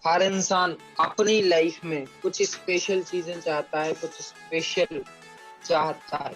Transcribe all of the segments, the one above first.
हर इंसान अपनी लाइफ में कुछ स्पेशल चीजें चाहता है, कुछ स्पेशल चाहता है।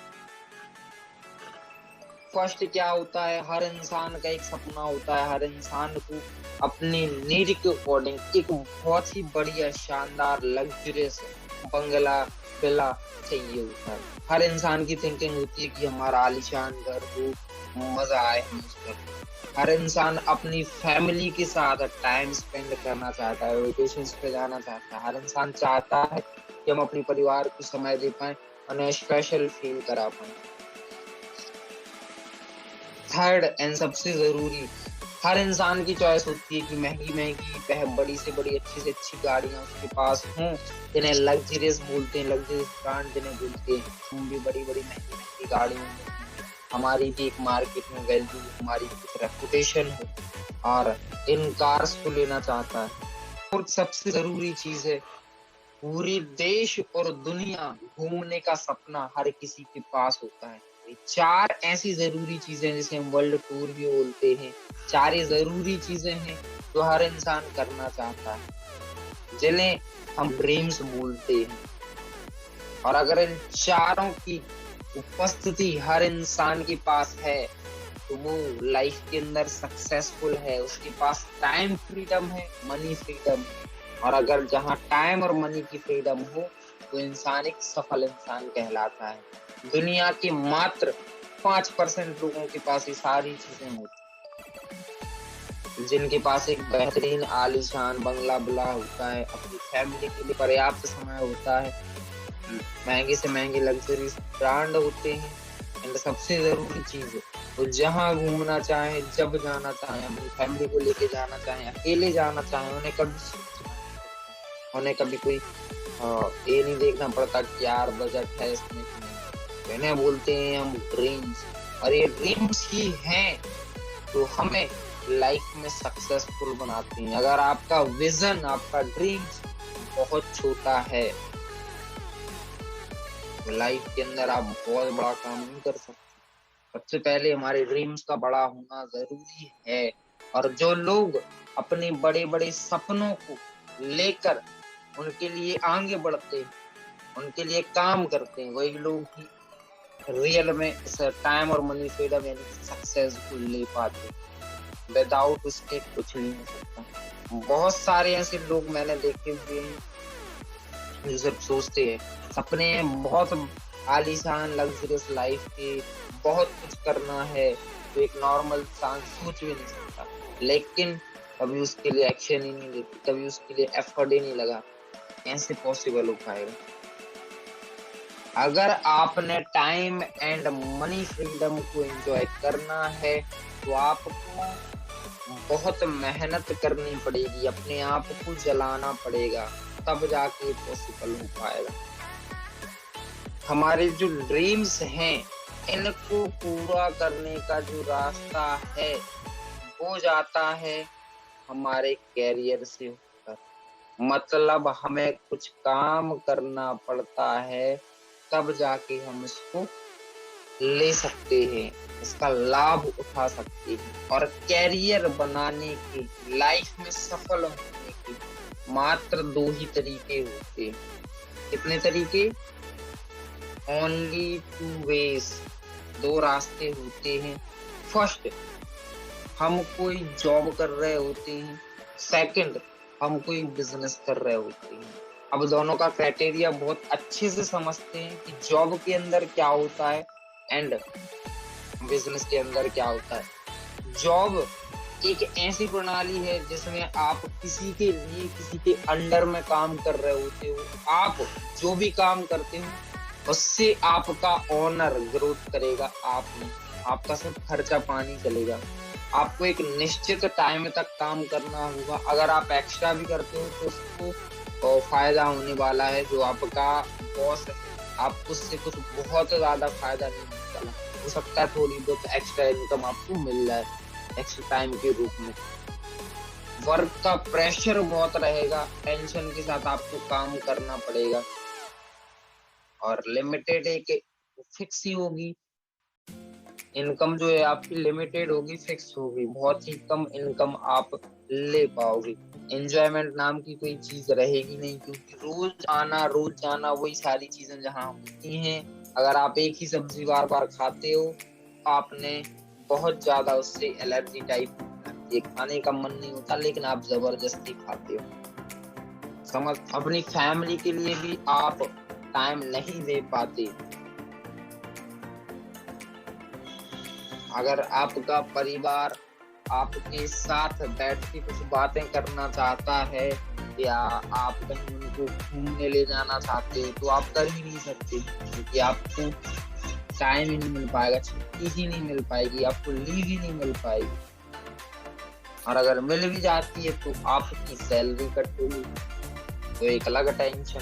फर्स्ट क्या होता है, हर इंसान का एक सपना होता है। हर इंसान को अपनी नीड के अकॉर्डिंग एक बहुत ही बढ़िया शानदार लग्जरियस बंगला विला चाहिए होता है। हर इंसान की थिंकिंग होती है कि हमारा आलीशान घर हो, मजा आए हमें उस घर में। हर इंसान अपनी फैमिली के साथ टाइम स्पेंड करना चाहता है, वेकेशंस पे जाना चाहता है। हर इंसान चाहता है कि हम अपने परिवार को समय दे पाए, उन्हें स्पेशल फील करा पाए। थर्ड एंड सबसे जरूरी, हर इंसान की चॉइस होती है कि महंगी महंगी बड़ी से बड़ी अच्छी से अच्छी गाड़ियां उसके पास हों, जिन्हें लग्जरियस बोलते हैं, लग्जरियस ब्रांड जिन्हें बोलते हैं। हम भी बड़ी बड़ी महंगी महंगी गाड़ियों में, हमारी भी एक मार्केट में वैल्यू, हमारी भी एक रेपुटेशन हो, और इन कार्स को लेना चाहता है। और सबसे जरूरी चीज है, पूरी देश और दुनिया घूमने का सपना हर किसी के पास होता है। ये चार ऐसी जरूरी चीजें जिसे हम वर्ल्ड टूर भी बोलते हैं, चार ये जरूरी चीजें हैं जो हर इंसान करना चाहता है, जिन्हें हम ड्रीम्स बोलते हैं। और अगर इन चारों की उपस्थिति हर इंसान के पास है, तो वो लाइफ के अंदर सक्सेसफुल है। उसके पास टाइम फ्रीडम है, मनी फ्रीडम है। और अगर जहाँ टाइम और मनी की फ्रीडम हो, तो इंसान एक सफल इंसान कहलाता है। दुनिया के मात्र 5% लोगों के पास ये सारी चीजें होती हैं, जिनके पास एक बेहतरीन आलीशान बंगला बुला होता है, अपनी फैमिली के लिए पर्याप्त समय होता है, महंगे से महंगे लग्जरी ब्रांड होते हैं। एंड सबसे जरूरी चीज है, वो जहाँ घूमना चाहे, जब जाना चाहे, अपनी फैमिली को लेके जाना चाहे, अकेले जाना चाहे, उन्हें कभी सोचना नहीं पड़ता। उन्हें कभी कोई ये नहीं देखना पड़ता कि यार बजट है इसमें कि नहीं। इन्हें बोलते हैं हम ड्रीम्स, और ये ड्रीम्स ही हैं जो हमें लाइफ में सक्सेसफुल बनाती हैं। अगर आपका विजन, आपका ड्रीम्स बहुत छोटा है, तो लाइफ के अंदर आप बहुत बड़ा काम नहीं कर सकते। सबसे पहले हमारे ड्रीम्स का बड़ा होना जरूरी है। और जो लोग अपने बड़े बड़े सपनों को लेकर उनके लिए आगे बढ़ते हैं, उनके लिए काम करते हैं, वही लोग ही रियल में इस टाइम और मनी फ्रीडम यानी सक्सेस को ले पाते हैं। विदाउट उसके कुछ नहीं हो सकता। बहुत सारे ऐसे लोग मैंने देखे हुए हैं जो सिर्फ सोचते हैं, सपने बहुत आलीशान लग्जरियस लाइफ के, बहुत कुछ करना है जो एक नॉर्मल इंसान सोच भी नहीं सकता, लेकिन कभी उसके लिए एक्शन ही नहीं लेती, कभी उसके लिए एफर्ट ही नहीं लगा। कैसे पॉसिबल हो पाएगा? अगर आपने टाइम एंड मनी फ्रीडम को एंजॉय करना है, तो आपको बहुत मेहनत करनी पड़ेगी, अपने आप को जलाना पड़ेगा, तब जाके पॉसिबल हो पाएगा। हमारे जो ड्रीम्स हैं, इनको पूरा करने का जो रास्ता है, वो जाता है हमारे कैरियर से होकर। मतलब हमें कुछ काम करना पड़ता है, तब जाके हम इसको ले सकते हैं, इसका लाभ उठा सकते हैं। और कैरियर बनाने के, लाइफ में सफल होने के मात्र दो ही तरीके होते हैं। कितने तरीके? ओनली टू वेज, दो रास्ते होते हैं। फर्स्ट, हम कोई जॉब कर रहे होते हैं। सेकंड, हम कोई बिजनेस कर रहे होते हैं। अब दोनों का क्राइटेरिया बहुत अच्छे से समझते हैं कि जॉब के अंदर क्या होता है एंड बिजनेस के अंदर क्या होता है। जॉब एक ऐसी प्रणाली है जिसमें आप किसी के लिए, किसी के अंडर में काम कर रहे होते हो। आप जो भी काम करते हो, उससे आपका ओनर ग्रोथ करेगा, आप नहीं। आपका सिर्फ खर्चा पानी चलेगा। आपको एक निश्चित टाइम तक काम करना होगा। अगर आप एक्स्ट्रा भी करते हो तो उसको फायदा होने वाला है जो आपका बॉस है, आपको उससे कुछ बहुत ज्यादा फायदा नहीं निकला। हो सकता है थोड़ी बहुत एक्स्ट्रा इनकम आपको मिल जाए एक्स्ट्रा टाइम के रूप में। वर्क का प्रेशर बहुत रहेगा, टेंशन के साथ आपको काम करना पड़ेगा, और लिमिटेड एक फिक्स ही होगी इनकम, जो है आपकी लिमिटेड होगी, फिक्स होगी। बहुत ही कम इनकम आप ले पाओगे। एंजॉयमेंट नाम की कोई चीज रहेगी नहीं, क्योंकि रोज जाना वही सारी चीजें जहाँ होती हैं। अगर आप एक ही सब्जी बार बार खाते हो, आपने बहुत ज्यादा उससे एलर्जी टाइप ये खाने का मन नहीं होता, लेकिन आप जबरदस्ती खाते हो। समझ, अपनी फैमिली के लिए भी आप टाइम नहीं दे पाते। अगर आपका परिवार आपके साथ बैठ के कुछ बातें करना चाहता है, या आप कहीं उनको घूमने ले जाना चाहते हो, तो आप कर ही नहीं सकते, क्योंकि आपको टाइम ही नहीं मिल पाएगा, छुट्टी ही नहीं मिल पाएगी, आपको लीव ही नहीं मिल पाएगी। और अगर मिल भी जाती है तो आपकी सैलरी कट होगी, तो एक अलग टेंशन।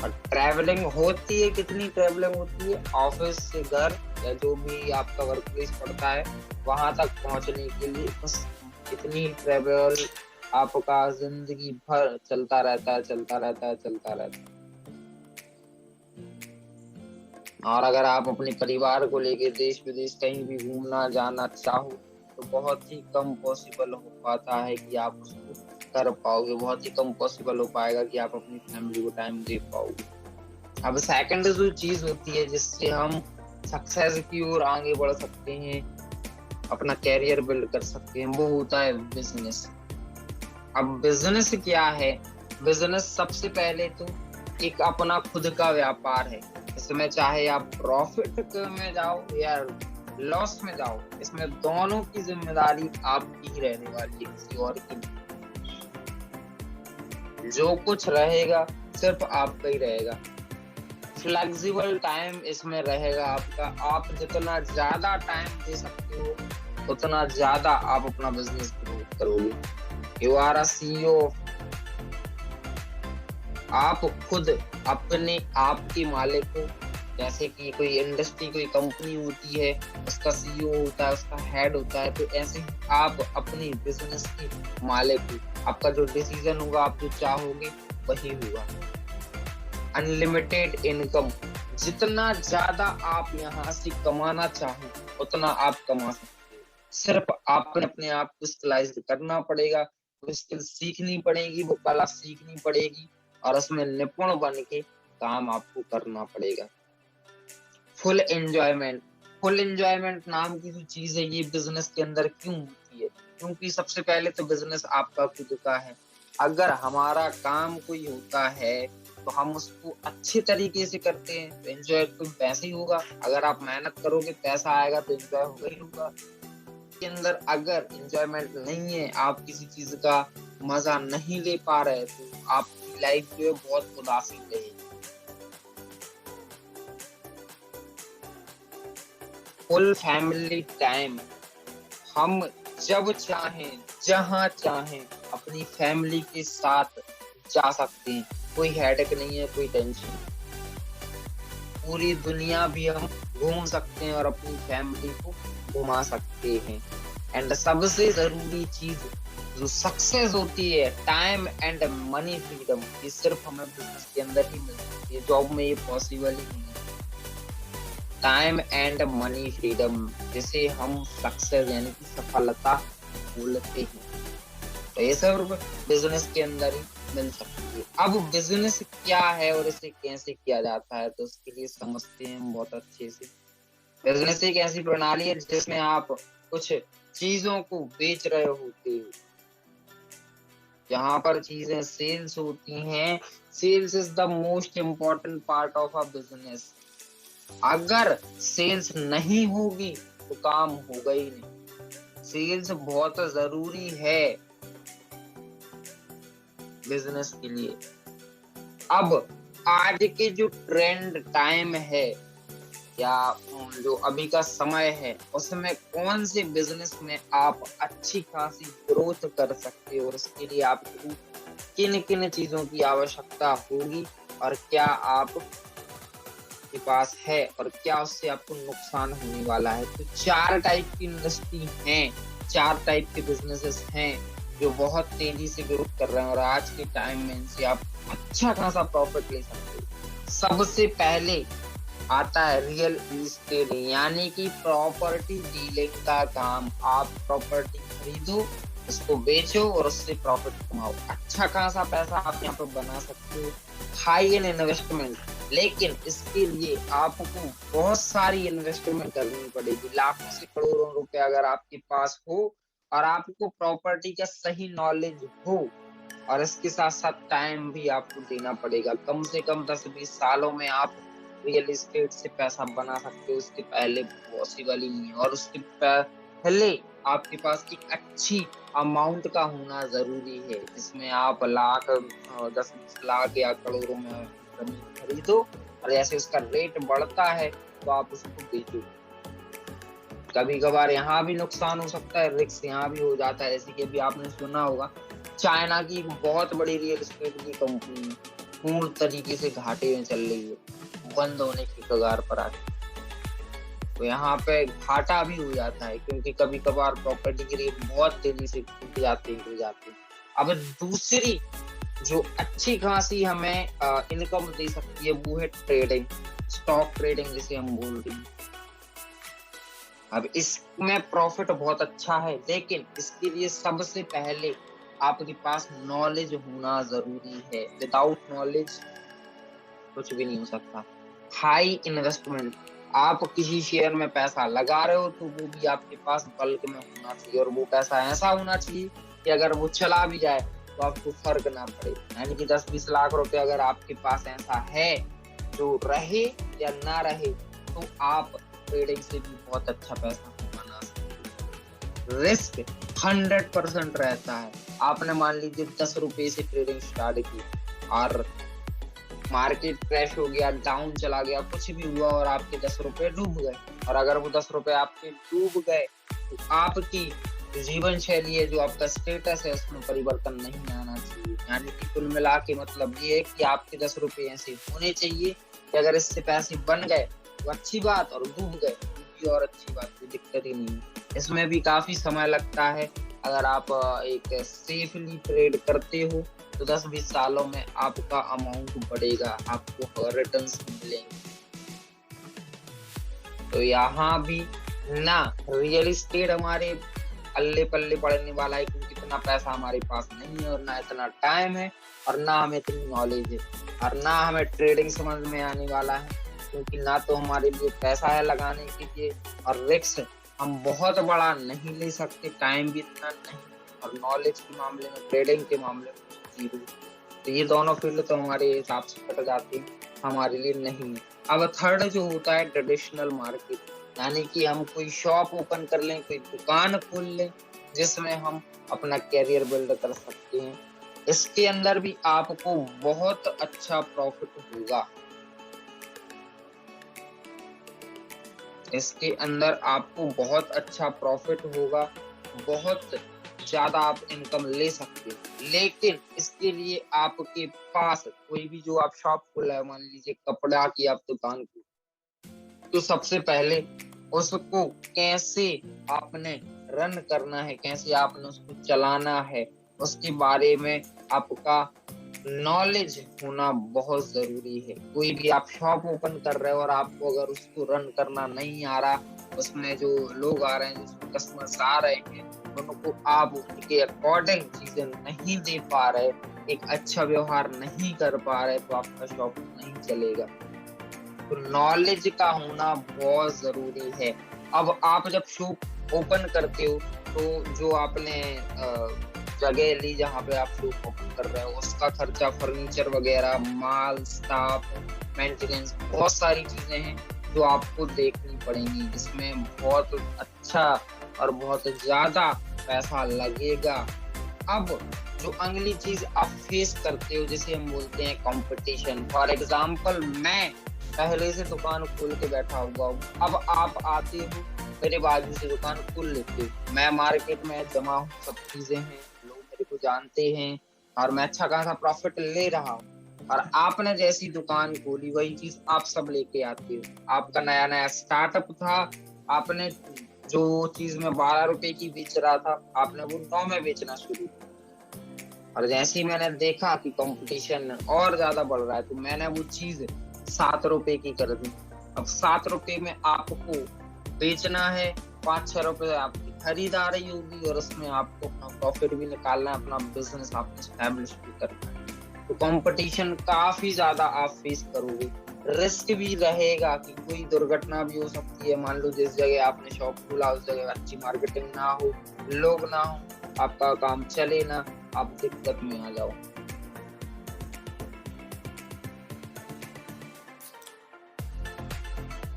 और ट्रैवलिंग होती है, कितनी ट्रैवलिंग होती है, ऑफिस से घर या जो भी आपका वर्क प्लेस पड़ता है वहां तक पहुंचने के लिए बस इतनी ट्रैवल आपका जिंदगी भर चलता रहता है, चलता रहता है, चलता रहता है। और अगर आप अपने परिवार को लेके देश विदेश कहीं भी घूमना जाना चाहो, तो बहुत ही कम पॉसिबल हो पाता है कि आप उसको कर पाओगे, बहुत ही कम पॉसिबल हो पाएगा कि आप अपनी फैमिली को टाइम दे पाओगे। अब सेकंड जो चीज होती है जिससे हम सक्सेस की ओर आगे बढ़ सकते हैं, अपना कैरियर बिल्ड कर सकते हैं, वो होता है बिजनेस। अब बिजनेस क्या है? बिजनेस सबसे पहले तो एक अपना खुद का व्यापार है। इसमें चाहे आप प्रॉफिट में जाओ या लॉस में जाओ, इसमें दोनों की जिम्मेदारी आपकी ही रहने वाली है, किसी और की नहीं। जो कुछ रहेगा सिर्फ आपका ही रहेगा। फ्लेक्सिबल टाइम इसमें रहेगा आपका, आप जितना ज्यादा टाइम दे सकते हो उतना ज्यादा आप अपना बिजनेस ग्रो करोगे। यू आर अ सीईओ, आप खुद अपने आप के मालिक हो। जैसे कि कोई इंडस्ट्री, कोई कंपनी होती है, उसका सीईओ होता है, उसका हेड होता है, तो ऐसे ही आप अपनी बिजनेस के मालिक हो। आपका जो डिसीजन होगा, आप जो चाहोगे वही होगा। अनलिमिटेड इनकम, जितना ज्यादा आप यहाँ से कमाना चाहो उतना आप कमा सकते हो। सिर्फ आपने अपने आप को स्किलाइज करना पड़ेगा, वो स्किल सीखनी पड़ेगी, वो कला सीखनी पड़ेगी, और उसमें निपुण बन के काम आपको करना पड़ेगा। फुल एंजॉयमेंट, फुल एंजॉयमेंट नाम की जो चीज है, ये बिजनेस के अंदर क्यों होती है? क्योंकि सबसे पहले तो बिजनेस आपका खुद का है। अगर हमारा काम कोई होता है तो हम उसको अच्छे तरीके से करते हैं, तो एंजॉय तो वैसे ही होगा। अगर आप मेहनत करोगे, पैसा आएगा, तो एंजॉय होगा ही होगा। के अंदर अगर एंजॉयमेंट नहीं है, आप किसी चीज का मजा नहीं ले पा रहे, तो आपकी लाइफ जो है बहुत उदासी रहेगी। फुल फैमिली टाइम, हम जब चाहें, जहां चाहें अपनी फैमिली के साथ जा सकते हैं। कोई हेडेक नहीं है, कोई टेंशन। पूरी दुनिया भी हम घूम सकते हैं और अपनी फैमिली को घुमा सकते हैं। एंड सबसे जरूरी चीज जो सक्सेस होती है, टाइम एंड मनी फ्रीडम, ये सिर्फ हमें बिजनेस के अंदर ही मिल सकती है, जॉब में ये पॉसिबल ही नहीं है। टाइम एंड मनी फ्रीडम, जिसे हम सक्सेस यानी कि सफलता बोलते हैं, तो ये सब बिजनेस के अंदर ही मिल सकती है। अब बिजनेस क्या है और इसे कैसे किया जाता है, तो उसके लिए समझते हैं हम बहुत अच्छे से। बिजनेस एक ऐसी प्रणाली है जिसमें आप कुछ चीजों को बेच रहे होते हो। यहाँ पर चीजें सेल्स होती हैं। Sales is the most important part of a business. अगर सेल्स नहीं होगी तो काम होगा ही नहीं। सेल्स बहुत जरूरी है बिजनेस के लिए। अब आज के जो ट्रेंड टाइम है या जो अभी का समय है, उसमें कौन से बिजनेस में आप अच्छी खासी ग्रोथ कर सकते हो, और उसके लिए आपको किन किन चीजों की आवश्यकता होगी, और क्या आप के पास है, और क्या उससे आपको नुकसान होने वाला है। तो 4 टाइप की इंडस्ट्री हैं, 4 टाइप के बिजनेसेस हैं जो बहुत तेजी से ग्रोथ कर रहे हैं, और आज के टाइम में इनसे आप अच्छा खासा प्रॉफिट ले सकते हो। सबसे पहले आता है रियल एस्टेट, यानी कि प्रॉपर्टी डीलिंग का काम। आप प्रॉपर्टी खरीदो इसको बेचो और उससे प्रॉफिट कमाओ। अच्छा खासा पैसा आप यहाँ पे बना सकते हो, हाई इन इन्वेस्टमेंट। लेकिन इसके लिए आपको बहुत सारी इन्वेस्टमेंट करनी पड़ेगी, लाखों से करोड़ों रुपए अगर आपके पास हो और आपको प्रॉपर्टी का सही नॉलेज हो, और इसके साथ साथ टाइम भी आपको देना पड़ेगा। कम से कम 10-20 सालों में आप रियल एस्टेट से पैसा बना सकते हो, उसके पहले पॉसिबल ही नहीं है। और उसके पहले आपके पास एक अच्छी अमाउंट का होना जरूरी है, जिसमें आप लाख 10-20 लाख या करोड़ों में जमीन खरीदो, और जैसे उसका रेट बढ़ता है तो आप उसको बेचो। कभी कभार यहाँ भी नुकसान हो सकता है, रिस्क यहाँ भी हो जाता है। जैसे कि अभी आपने सुना होगा, चाइना की बहुत बड़ी रियल एस्टेट की कंपनी पूर्ण तरीके से घाटे में चल रही है, बंद होने की कगार पर आके। तो यहाँ पे घाटा भी हो जाता है, क्योंकि कभी कभार प्रॉपर्टी के रेट बहुत तेजी से गिर जाते हैं। अब दूसरी जो अच्छी खासी हमें इनकम दे सकती है, वो है ट्रेडिंग, स्टॉक ट्रेडिंग जिसे हम बोल रहे हैं। अब इसमें प्रॉफिट बहुत अच्छा है, लेकिन इसके लिए सबसे पहले आपके पास नॉलेज होना जरूरी है। विदाउट नॉलेज कुछ भी नहीं हो सकता। हाई इन्वेस्टमेंट, आप किसी शेयर में पैसा लगा रहे हो तो वो भी आपके पास बल्क में होना चाहिए, और वो पैसा ऐसा होना चाहिए कि अगर वो चला भी जाए तो आपको फर्क ना पड़े। यानी कि 10-20 लाख रुपए अगर आपके पास ऐसा है जो रहे या ना रहे, तो आप ट्रेडिंग से भी बहुत अच्छा पैसा बना सकते हो। रिस्क 100% रहता है। आपने मान लीजिए 10 रुपए से ट्रेडिंग स्टार्ट की और मार्केट क्रैश हो गया, डाउन चला गया, कुछ भी हुआ और आपके 10 रुपए डूब गए, और अगर वो 10 रुपए आपके डूब गए तो आपकी जीवन शैली है, जो आपका स्टेटस है, उसमें परिवर्तन नहीं आना चाहिए। यानी कि कुल मिला के मतलब ये है कि आपके 10 रुपए ऐसे होने चाहिए कि अगर इससे पैसे बन गए तो अच्छी बात, और डूब गए तो और अच्छी बात, कोई दिक्कत ही नहीं है। इसमें भी काफी समय लगता है। अगर आप एक सेफली ट्रेड करते हो तो 10-20 सालों में आपका अमाउंट बढ़ेगा, आपको रिटर्न्स मिलेंगे। तो यहाँ भी ना रियल एस्टेट हमारे अल्ले पल्ले पड़ने वाला है, क्योंकि इतना पैसा हमारे पास नहीं है, और ना इतना टाइम है, और ना हमें इतनी नॉलेज है, और ना हमें ट्रेडिंग समझ में आने वाला है, क्योंकि ना तो हमारे लिए पैसा है लगाने के लिए, और रिस्क हम बहुत बड़ा नहीं ले सकते, टाइम भी इतना नहीं, और नॉलेज के मामले में, ट्रेडिंग के मामले में जीरो। तो ये दोनों फील्ड तो हमारे हिसाब से कट जाती है, हमारे लिए नहीं है। अब थर्ड जो होता है ट्रेडिशनल मार्केट, यानी कि हम कोई शॉप ओपन कर लें, कोई दुकान खोल लें, जिसमें हम अपना कैरियर बिल्ड कर सकते हैं। इसके अंदर भी आपको बहुत अच्छा प्रॉफिट होगा। इसके अंदर आपको बहुत अच्छा प्रॉफिट होगा, बहुत ज्यादा आप इनकम ले सकते हो। लेकिन इसके लिए आपके पास कोई भी जो आप शॉप खोला है, मान लीजिए कपड़ा की आप दुकान को, तो सबसे पहले उसको कैसे आपने रन करना है, कैसे आपने उसको चलाना है, उसके बारे में आपका नॉलेज होना बहुत जरूरी है। कोई भी आप शॉप ओपन कर रहे हो और आपको अगर उसको रन करना नहीं आ रहा, उसमें जो लोग आ रहे हैं, जो कस्टमर्स आ रहे हैं, उनको आप उनके अकॉर्डिंग चीजें नहीं दे पा रहे, एक अच्छा व्यवहार नहीं कर पा रहे, तो आपका शॉप नहीं चलेगा। तो नॉलेज का होना बहुत जरूरी है। अब आप जब शॉप ओपन करते हो तो जो आपने जगह ली जहाँ पे आप शॉप ओपन कर रहे हो, उसका खर्चा, फर्नीचर वगैरह, माल, स्टाफ, मेंटेनेंस, बहुत सारी चीजें हैं जो आपको देखनी पड़ेंगी, जिसमें बहुत अच्छा और बहुत ज्यादा पैसा लगेगा। अब जो अगली चीज आप फेस करते हो, जिसे हम बोलते हैं कंपटीशन। फॉर एग्जाम्पल, मैं पहले से दुकान खोल के बैठा हुआ हूँ, अब आप आते हो मेरे बाजू से दुकान खोल लेते हो, मैं मार्केट में जमा हूँ, सब चीजें हैं, लोग मेरे को जानते हैं, और मैं अच्छा खासा प्रॉफिट ले रहा हूँ। और आपने जैसी दुकान खोली, वही चीज आप सब लेके आते हो। आपका नया नया स्टार्टअप था, आपने जो चीज में 12 रुपए की बेच रहा था, आपने वो 9 में बेचना शुरू किया, और जैसे ही मैंने देखा कि कंपटीशन और ज्यादा बढ़ रहा है, तो मैंने वो चीज 7 रुपए की कर दी। अब 7 रुपए में आपको बेचना है, 5-6 रुपए आपकी खरीदारी होगी और उसमें आपको अपना प्रॉफिट भी निकालना है, अपना बिजनेस आपको एस्टैब्लिश भी करना है। तो कंपटीशन काफी ज्यादा आप फेस करोगे, रिस्क भी रहेगा कि कोई दुर्घटना भी हो सकती है। मान लो जिस जगह आपने शॉप खोला उस जगह अच्छी मार्केटिंग ना हो, लोग ना हो, आपका काम चले ना, आप दिक्कत में आ जाओ।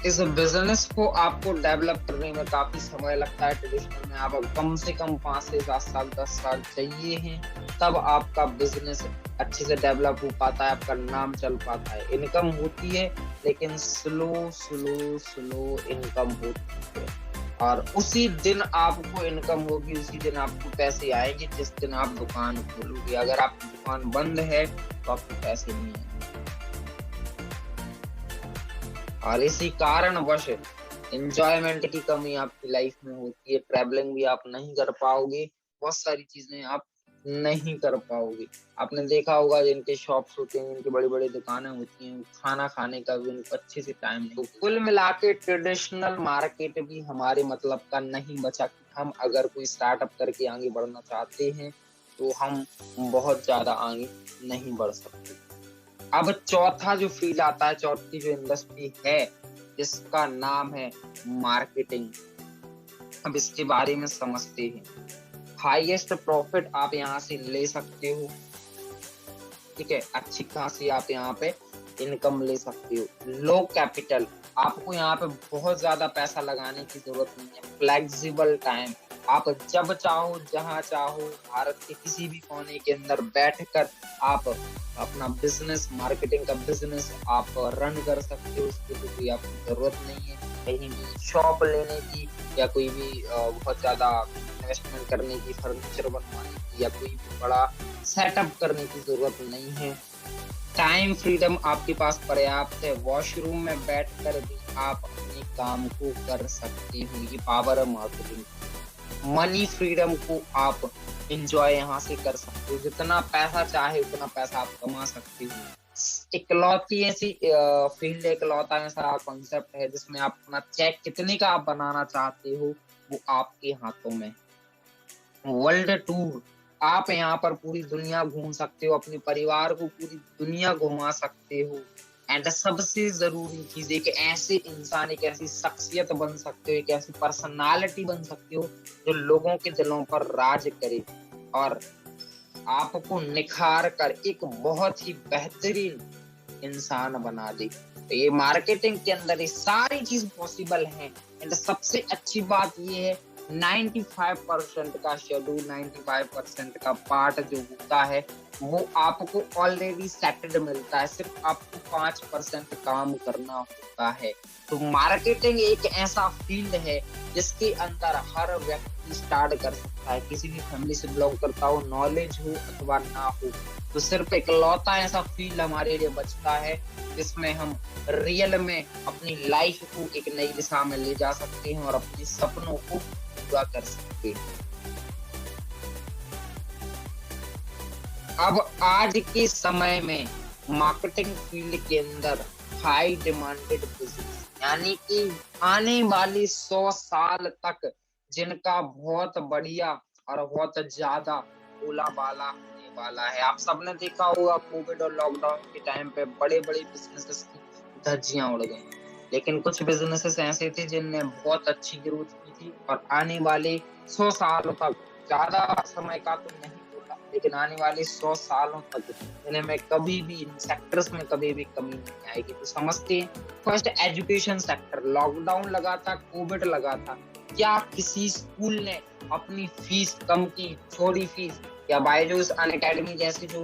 इस बिजनेस को आपको डेवलप करने में काफी समय लगता है। ट्रेडिशनल में आप कम से कम 5 से 7 साल 10 साल चाहिए हैं, तब आपका बिजनेस अच्छे से डेवलप हो पाता है, आपका नाम चल पाता है। इनकम होती है लेकिन स्लो स्लो स्लो इनकम होती है, और उसी दिन आपको इनकम होगी, उसी दिन आपको पैसे आएंगे जिस दिन आप दुकान खोलोगे। अगर आपकी दुकान बंद है तो आपको पैसे नहीं आएंगे। और इसी कारणवश एंजॉयमेंट की कमी आपकी लाइफ में होती है, ट्रैवलिंग भी आप नहीं कर पाओगे, बहुत सारी चीजें आप नहीं कर पाओगे। आपने देखा होगा जिनके शॉप्स होते हैं, जिनकी बड़ी बड़ी दुकानें होती हैं, खाना खाने का भी उनको अच्छे से टाइम नहीं। तो कुल मिला के ट्रेडिशनल मार्केट भी हमारे मतलब का नहीं बचा कि हम अगर कोई स्टार्टअप करके आगे बढ़ना चाहते हैं तो हम बहुत ज्यादा आगे नहीं बढ़ सकते। अब चौथा जो फील्ड आता है, चौथी जो इंडस्ट्री है, जिसका नाम है मार्केटिंग। अब इसके बारे में समझते हैं। हाईएस्ट प्रॉफिट आप यहाँ से ले सकते हो, ठीक है, अच्छी खासी आप यहाँ पे इनकम ले सकते हो। लो कैपिटल, आपको यहाँ पे बहुत ज्यादा पैसा लगाने की जरूरत नहीं है। फ्लेक्सिबल टाइम, आप जब चाहो जहां चाहो भारत के किसी भी कोने के अंदर बैठकर आप अपना बिजनेस, मार्केटिंग का बिजनेस आप रन कर सकते हो। उसकी तो कोई आपको जरूरत नहीं है कहीं भी शॉप लेने की, या कोई भी बहुत ज्यादा इन्वेस्टमेंट करने की, फर्नीचर बनवाने की, या कोई भी बड़ा सेटअप करने की जरूरत नहीं है। टाइम फ्रीडम आपके पास पर्याप्त है, वॉशरूम में बैठकर भी आप अपने काम को कर सकते हो। ये पावर है मार्केटिंग। मनी फ्रीडम को आप एंजॉय यहाँ से कर सकते हो, जितना पैसा चाहे उतना पैसा आप कमा सकते हो। इकलौती ऐसी फील्ड, इकलौता ऐसा कॉन्सेप्ट है जिसमें आप अपना चेक कितने का आप बनाना चाहते हो वो आपके हाथों में। वर्ल्ड टूर, आप यहाँ पर पूरी दुनिया घूम सकते हो, अपने परिवार को पूरी दुनिया घुमा सकते हो। एंड सबसे जरूरी चीज, एक ऐसे इंसान, एक ऐसी शख्सियत बन सकते हो, एक ऐसी पर्सनालिटी बन सकते हो जो लोगों के दिलों पर राज करे और आपको निखार कर एक बहुत ही बेहतरीन इंसान बना दे। तो ये मार्केटिंग के अंदर ये सारी चीज पॉसिबल है। एंड सबसे अच्छी बात ये है 95% का शेड्यूल, 95% का पार्ट जो होता है वो आपको ऑलरेडी सेटल्ड मिलता है, सिर्फ आपको 5% काम करना होता है। तो मार्केटिंग एक ऐसा फील्ड है जिसके अंदर हर व्यक्ति स्टार्ट कर सकता है, किसी भी फैमिली से बिलोंग करता हो, नॉलेज हो अथवा ना हो। तो सिर्फ इकलौता ऐसा फील्ड हमारे लिए बचता है जिसमें हम रियल में अपनी लाइफ को एक नई दिशा में ले जा सकते हैं और अपने सपनों को पूरा कर सकते हैं। अब आज के समय में मार्केटिंग फील्ड के अंदर हाई डिमांडेड बिजनेस, यानी कि आने वाले 100 साल तक जिनका बहुत बढ़िया और बहुत ज्यादा बोलाबाला होने वाला है। आप सबने देखा होगा कोविड और लॉकडाउन के टाइम पे बड़े बड़े बिजनेसेस की धज्जियां उड़ गई, लेकिन कुछ बिजनेसेस ऐसे थे जिनने बहुत अच्छी ग्रोथ की थी और आने वाले 100 सालों तक, ज्यादा समय का तो नहीं होता लेकिन आने वाले 100 सालों तक इन्हें में कभी भी, इन सेक्टर्स में कभी भी कमी नहीं आएगी। तो समझते हैं, फर्स्ट एजुकेशन सेक्टर। लॉकडाउन लगा था, कोविड लगा था, क्या किसी स्कूल ने अपनी फीस कम की, छोड़ी फीस? या बायजूस, अनअकैडमी जैसे जो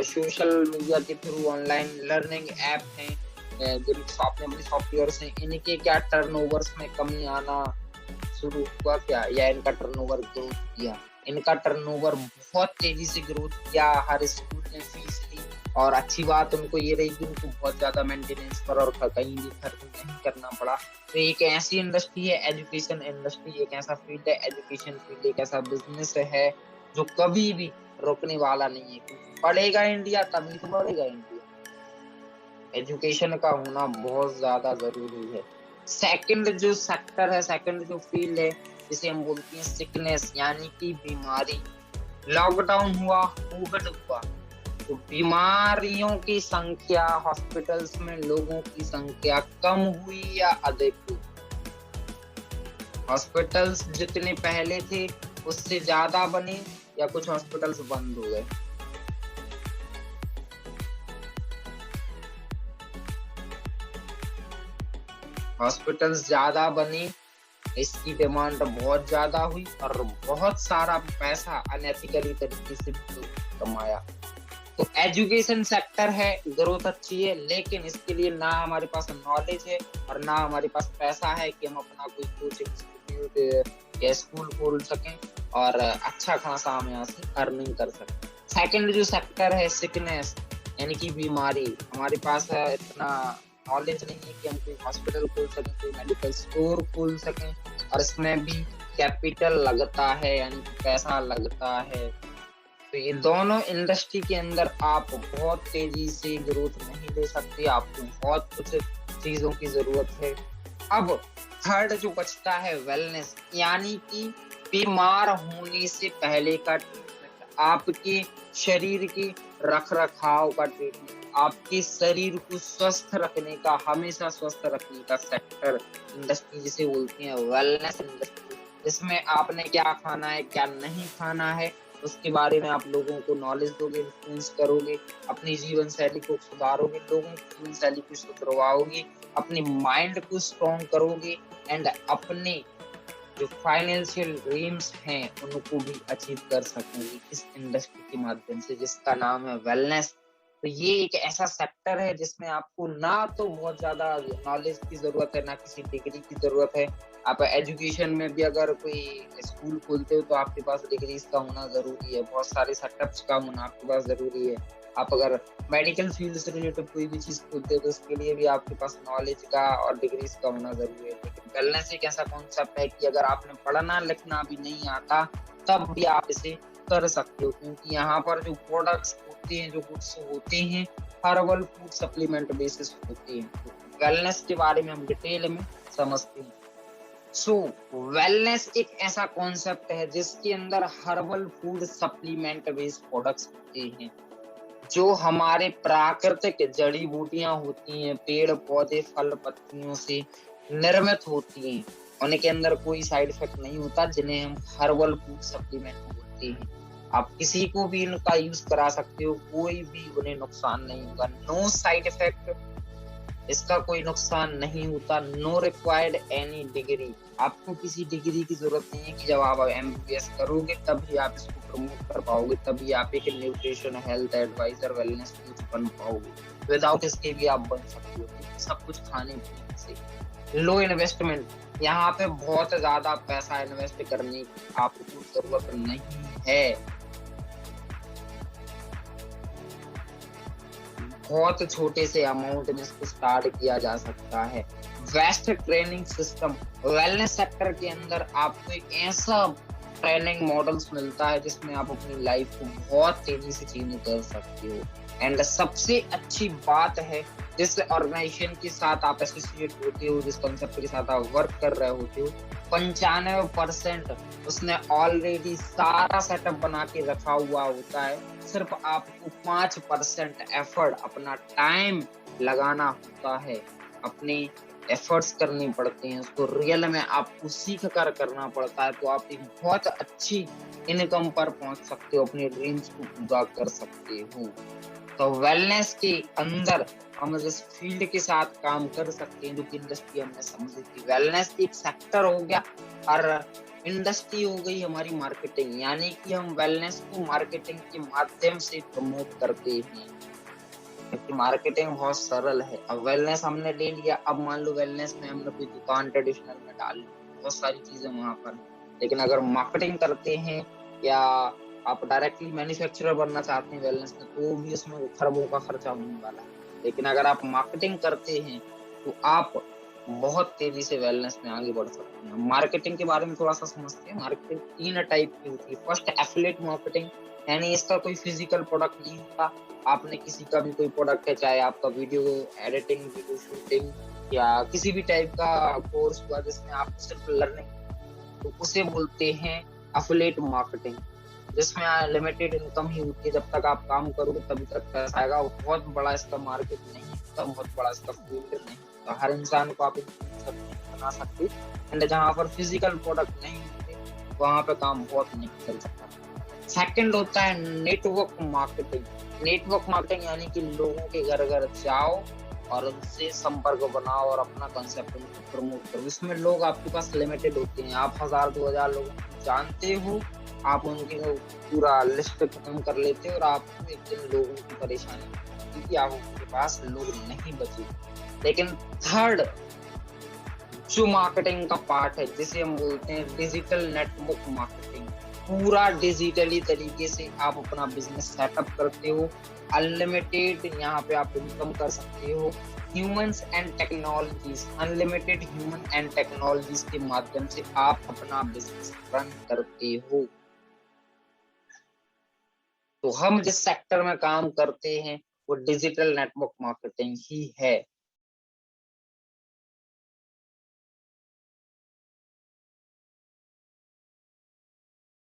सोशल मीडिया के थ्रू ऑनलाइन लर्निंग ऐप हैं, जिन अपने सॉफ्टवेयर्स हैं, इनके क्या टर्नओवर्स में कमी आना शुरू हुआ क्या, या इनका टर्नओवर ग्रोथ किया? इनका टर्नओवर बहुत तेजी से ग्रोथ किया। हर स्कूल ने फीस ली और अच्छी बात उनको ये रही कि उनको बहुत ज्यादा मेंटेनेंस पर और कहीं भी खर्च नहीं करना पड़ा। तो एक ऐसी इंडस्ट्री है, एजुकेशन इंडस्ट्री एक ऐसा फील्ड है, एजुकेशन फील्ड एक ऐसा बिजनेस है जो कभी भी रुकने वाला नहीं है। बढ़ेगा इंडिया तभी तो बढ़ेगा इंडिया। एजुकेशन का होना बहुत ज्यादा जरूरी है। सेकंड जो सेक्टर है, सेकंड जो फील्ड है जिसे हम बोलते हैं सिकनेस यानी कि बीमारी। लॉकडाउन हुआ, कोविड हुआ, तो बीमारियों की संख्या, हॉस्पिटल्स में लोगों की संख्या कम हुई या अधिक हुई? हॉस्पिटल्स जितने पहले थे उससे ज्यादा बने या कुछ हॉस्पिटल्स बंद हो गए? हॉस्पिटल्स ज्यादा बने, इसकी डिमांड बहुत ज्यादा हुई और बहुत सारा पैसा अनएथिकली तरीके से भी लोग कमाया। तो एजुकेशन सेक्टर है, ग्रोथ अच्छी है, लेकिन इसके लिए ना हमारे पास नॉलेज है और ना हमारे पास पैसा है कि हम अपना कोई कोचिंग इंस्टीट्यूट या स्कूल खोल सकें और अच्छा खासा हम यहाँ से अर्निंग कर सकें। सेकंड जो सेक्टर है सिकनेस यानी कि बीमारी, हमारे पास इतना नॉलेज नहीं है कि हम कोई हॉस्पिटल खोल सकें, कोई मेडिकल स्टोर खोल सकें और इसमें भी कैपिटल लगता है यानी कि पैसा लगता है। तो ये दोनों इंडस्ट्री के अंदर आप बहुत तेजी से ग्रोथ नहीं ले सकते, आपको बहुत कुछ चीजों की जरूरत है। अब थर्ड जो बचता है वेलनेस यानी कि बीमार होने से पहले का ट्रीटमेंट, आपके शरीर के रख रखाव का ट्रीटमेंट, आपके शरीर को स्वस्थ रखने का, हमेशा स्वस्थ रखने का सेक्टर इंडस्ट्री जिसे बोलते हैं वेलनेस इंडस्ट्री, जिसमें आपने क्या खाना है क्या नहीं खाना है उसके बारे में आप लोगों को नॉलेज दोगे, इन्फ्लुएंस करोगे, अपनी जीवन शैली को सुधारोगे, लोगों की जीवन शैली को सुधरवाओगे, अपने माइंड को स्ट्रॉन्ग करोगे एंड अपने जो फाइनेंशियल ड्रीम्स हैं उनको भी अचीव कर सकोगे इस इंडस्ट्री के माध्यम से जिसका नाम है वेलनेस। तो ये एक ऐसा सेक्टर है जिसमें आपको ना तो बहुत ज्यादा नॉलेज की जरूरत है, ना किसी डिग्री की जरूरत है। आप एजुकेशन में भी अगर कोई स्कूल खोलते हो तो आपके पास डिग्रीज का होना जरूरी है, बहुत सारे सेटअप्स का होना आपके पास जरूरी है। आप अगर मेडिकल फील्ड से रिलेटेड कोई भी चीज खोलते हो तो उसके लिए भी आपके पास नॉलेज का और डिग्रीज का होना जरूरी है। लेकिन वेलनेस एक ऐसा कॉन्सेप्ट है कि अगर आपने पढ़ना लिखना भी नहीं आता तब भी आप इसे कर सकते हो, क्योंकि यहाँ पर जो प्रोडक्ट्स होते हैं, जो गुड्स होते हैं, हर्बल फूड सप्लीमेंट बेसिस होते हैं। तो वेलनेस के बारे में हम डिटेल में समझते हैं। सो वेलनेस एक ऐसा कॉन्सेप्ट है जिसके अंदर herbal food supplement based products होते हैं जो हमारे प्राकृतिक जड़ी बूटियां होती हैं, पेड़ पौधे फल पत्तियों से निर्मित होती हैं, उनके अंदर कोई साइड इफेक्ट नहीं होता, जिन्हें हम हर्बल फूड सप्लीमेंट बोलते हैं। आप किसी को भी इनका यूज करा सकते हो, कोई भी उन्हें नुकसान नहीं होगा, नो साइड इफेक्ट, इसका कोई नुकसान नहीं होता, नो रिक्वायर्ड एनी डिग्री, आपको किसी डिग्री की जरूरत नहीं है कि जब आप एमबीबीएस करोगे तभी आप इसको प्रमोट कर पाओगे, तभी आप एक nutrition health advisor wellness coach बन पाओगे। विदाउट इसके भी आप बन सकते हो, सब कुछ खाने पीने से। लो इन्वेस्टमेंट, यहाँ पे बहुत ज्यादा पैसा इन्वेस्ट करने की आपको जरूरत नहीं है, बहुत छोटे से अमाउंट में इसको स्टार्ट किया जा सकता है। Best training system, wellness sector के अंदर आपको एक ऐसा ट्रेनिंग मॉडल्स मिलता है जिसमें आप अपनी लाइफ को बहुत तेजी से चेंज कर सकते हो। एंड सबसे अच्छी बात है जिस ऑर्गेनाइजेशन के साथ आप एसोसिएट होते हो, जिस कॉन्सेप्ट के साथ आप वर्क कर रहे होते हो, 95% उसने ऑलरेडी सारा सेटअप बना के रखा हुआ होता है, सिर्फ आपको 5% एफर्ट, अपना टाइम लगाना होता है, अपने एफर्ट्स करने पड़ते हैं, उसको रियल में आपको सीख कर करना पड़ता है, तो आप एक बहुत अच्छी इनकम पर पहुंच सकते हो, अपने ड्रीम्स को पूरा कर सकते हो। तो वेलनेस के अंदर हम जिस फील्ड के साथ काम कर सकते हैं, जो कि इंडस्ट्री हमने समझी थी, वेलनेस एक सेक्टर हो गया और इंडस्ट्री हो गई हमारी मार्केटिंग, यानी कि हम वेलनेस को मार्केटिंग के माध्यम से प्रमोट करते हैं, क्योंकि मार्केटिंग बहुत सरल है। अब वेलनेस हमने ले लिया, अब मान लो वेलनेस में हमने कोई दुकान ट्रेडिशनल में डाल ली, बहुत सारी चीजें वहां पर, लेकिन अगर मार्केटिंग करते हैं या आप डायरेक्टली मैन्युफैक्चरर बनना चाहते हैं वेलनेस में, तो भी उसमें खरबों का खर्चा होने वाला है। लेकिन अगर आप मार्केटिंग करते हैं तो आप बहुत तेजी से वेलनेस में आगे बढ़ सकते हैं। मार्केटिंग के बारे में थोड़ा सा समझते हैं। मार्केटिंग 3 टाइप की होती है। फर्स्ट एफिलिएट मार्केटिंग, यानी इसका कोई फिजिकल प्रोडक्ट नहीं होता, आपने किसी का भी कोई प्रोडक्ट है, चाहे आपका वीडियो एडिटिंग, वीडियो शूटिंग या किसी भी टाइप का कोर्स हुआ जिसमें आप सिर्फ लर्निंग तो उसे बोलते हैं एफिलिएट मार्केटिंग, जिसमें लिमिटेड इनकम ही होती है। जब तक आप काम करोगे तभी तक पैसा आएगा। बहुत बड़ा इसका मार्केट नहीं होता, बहुत बड़ा इसका फील्ड नहीं होता। हर इंसान को आप बना सकते, एंड जहाँ पर फिजिकल प्रोडक्ट नहीं होते वहां पे काम बहुत नहीं चल सकता। सेकंड होता है नेटवर्क मार्केटिंग। नेटवर्क मार्केटिंग यानी कि लोगों के घर घर जाओ और उनसे संपर्क बनाओ और अपना कंसेप्ट उनको प्रमोट करो। इसमें लोग आपके पास लिमिटेड होते हैं, आप 1000-2000 लोगों को जानते हो, आप उनकी पूरा लिस्ट खत्म कर लेते हो और आपको एक दिन लोगों की परेशानी क्योंकि आपके पास लोग नहीं बचे। लेकिन थर्ड जो मार्केटिंग का पार्ट है जिसे हम बोलते हैं डिजिटल नेटवर्क मार्केटिंग, पूरा डिजिटली तरीके से आप अपना बिजनेस सेटअप करते हो। अनलिमिटेड यहाँ पे आप इनकम कर सकते हो। Humans and technologies, unlimited human and technologies के माध्यम से आप अपना बिजनेस रन करते हो। तो हम जिस सेक्टर में काम करते हैं वो डिजिटल नेटवर्क मार्केटिंग ही है।